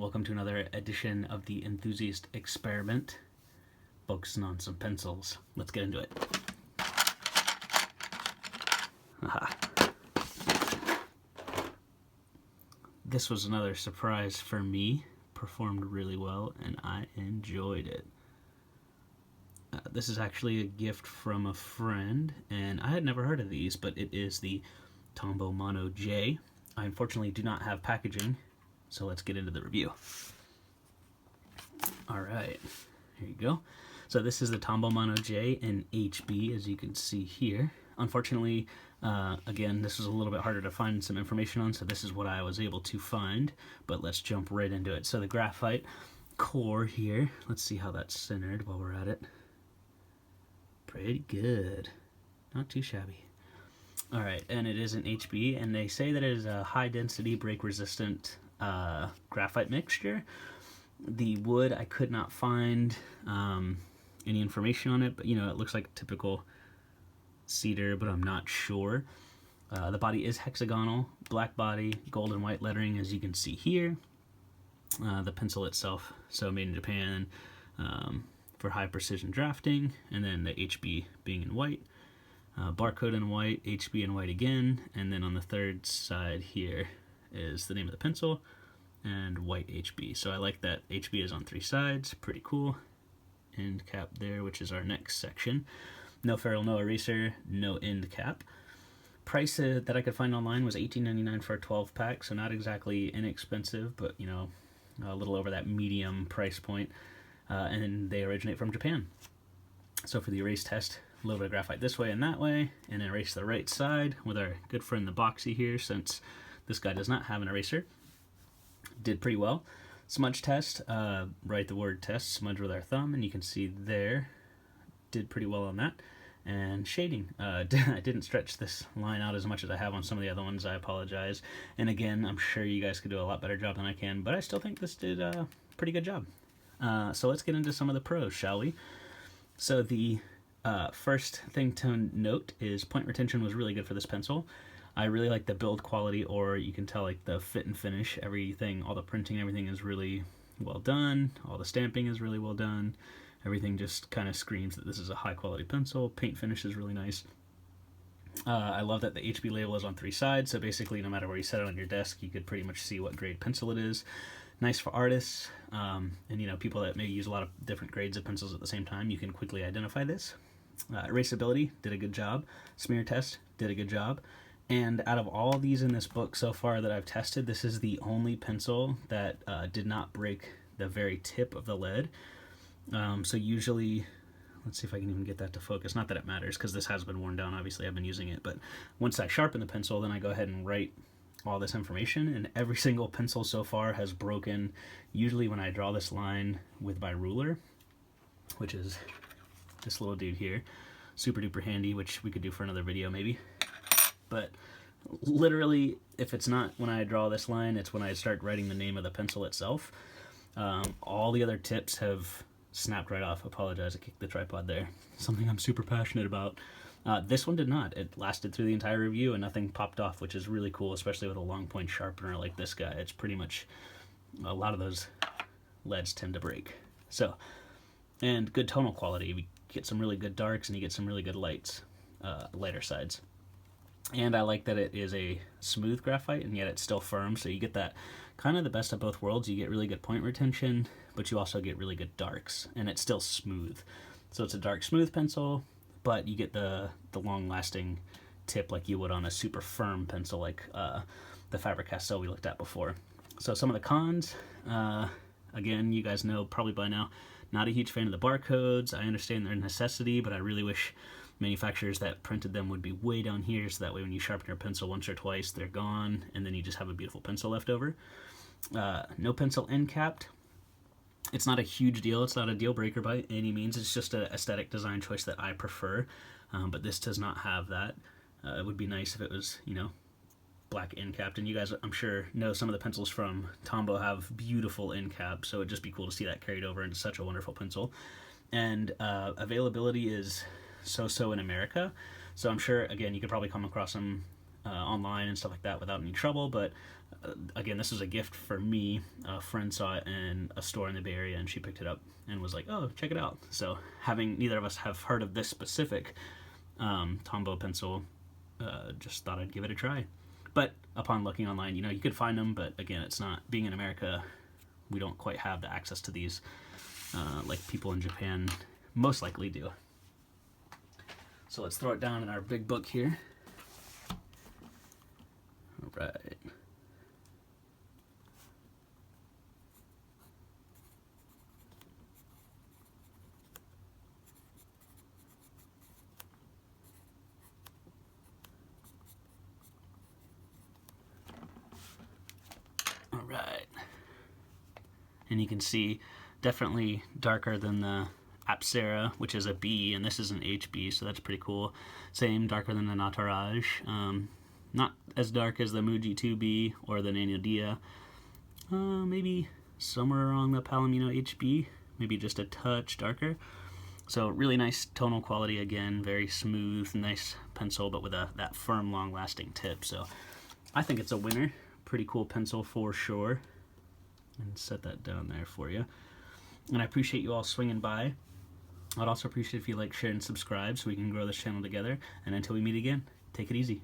welcome to another edition of the Enthusiast experiment, focusing on some pencils. Let's get into it. Aha. This was another surprise for me, performed really well, and I enjoyed it. This is actually a gift from a friend, and I had never heard of these, but it is the Tombow Mono J. I unfortunately do not have packaging, so let's get into the review. Alright, here you go. So this is the Tombow Mono J in HB, as you can see here. Unfortunately, again, this was a little bit harder to find some information on, so this is what I was able to find, but let's jump right into it. So the Graphite Core here, let's see how that's centered while we're at it. Pretty good. Not too shabby. Alright, and it is an HB, and they say that it is a high-density, break-resistant graphite mixture. The wood, I could not find any information on it, but, you know, it looks like typical cedar, but I'm not sure. The body is hexagonal, black body, gold and white lettering, as you can see here. The pencil itself, so made in Japan, for high precision drafting, and then the HB being in white. Barcode in white, HB in white again, and then on the third side here is the name of the pencil and white HB. So I like that HB is on three sides, pretty cool. End cap there, which is our next section. No ferrule, no eraser, no end cap. Price that I could find online was $18.99 for a 12 pack, so not exactly inexpensive, but you know, a little over that medium price point. And they originate from Japan. So for the erase test, a little bit of graphite this way and that way, and erase the right side with our good friend the Boxy here, since this guy does not have an eraser. Did pretty well. Smudge test, write the word test, smudge with our thumb, and you can see there, did pretty well on that. And shading, I didn't stretch this line out as much as I have on some of the other ones, I apologize. And again, I'm sure you guys could do a lot better job than I can, but I still think this did a pretty good job. So let's get into some of the pros, shall we? So the first thing to note is point retention was really good for this pencil. I really like the build quality, or you can tell like the fit and finish, everything, all the printing, everything is really well done. All the stamping is really well done. Everything just kind of screams that this is a high quality pencil. Paint finish is really nice. I love that the HB label is on three sides, so basically no matter where you set it on your desk, you could pretty much see what grade pencil it is. Nice for artists, and you know, people that may use a lot of different grades of pencils at the same time, you can quickly identify this. Erasability, did a good job. Smear test, did a good job. And out of all these in this book so far that I've tested, this is the only pencil that did not break the very tip of the lead. So usually, let's see if I can even get that to focus. Not that it matters, because this has been worn down, obviously I've been using it, but once I sharpen the pencil, then I go ahead and write all this information, and every single pencil so far has broken, usually when I draw this line with my ruler, which is this little dude here. Super duper handy, which we could do for another video maybe. But literally, if it's not when I draw this line, it's when I start writing the name of the pencil itself. All the other tips have snapped right off. Apologize, I kicked the tripod there. Something I'm super passionate about. This one did not. It lasted through the entire review and nothing popped off, which is really cool, especially with a long point sharpener like this guy. It's pretty much, a lot of those leads tend to break. So, and good tonal quality. We get some really good darks and you get some really good lights, lighter sides. And I like that it is a smooth graphite, and yet it's still firm, so you get that kind of the best of both worlds. You get really good point retention, but you also get really good darks, and it's still smooth. So it's a dark, smooth pencil, but you get the long-lasting tip like you would on a super firm pencil like the Faber-Castell we looked at before. So some of the cons, again, you guys know probably by now, not a huge fan of the barcodes. I understand their necessity, but I really wish manufacturers that printed them would be way down here, so that way when you sharpen your pencil once or twice, they're gone, and then you just have a beautiful pencil left over. No pencil end capped. It's not a huge deal. It's not a deal breaker by any means. It's just an aesthetic design choice that I prefer, but this does not have that. It would be nice if it was, you know, black end capped, and you guys, I'm sure, know some of the pencils from Tombow have beautiful end caps, so it'd just be cool to see that carried over into such a wonderful pencil. And availability is so-so in America, so I'm sure, again, you could probably come across some online and stuff like that without any trouble, but again, this was a gift for me. A friend saw it in a store in the Bay Area, and she picked it up and was like, oh, check it out. So having neither of us have heard of this specific Tombow pencil, just thought I'd give it a try. But upon looking online, you know, you could find them, but again, it's not, being in America, we don't quite have the access to these like people in Japan most likely do. So let's throw it down in our big book here. All right. All right. And you can see definitely darker than the Apsara, which is a B, and this is an HB, so that's pretty cool. Same, darker than the Nataraj. Not as dark as the Muji 2B or the Nano Dia. Maybe somewhere along the Palomino HB, maybe just a touch darker. So really nice tonal quality again, very smooth, nice pencil, but with that firm, long-lasting tip. So I think it's a winner. Pretty cool pencil for sure. And set that down there for you. And I appreciate you all swinging by. I'd also appreciate if you like, share, and subscribe so we can grow this channel together. And until we meet again, take it easy.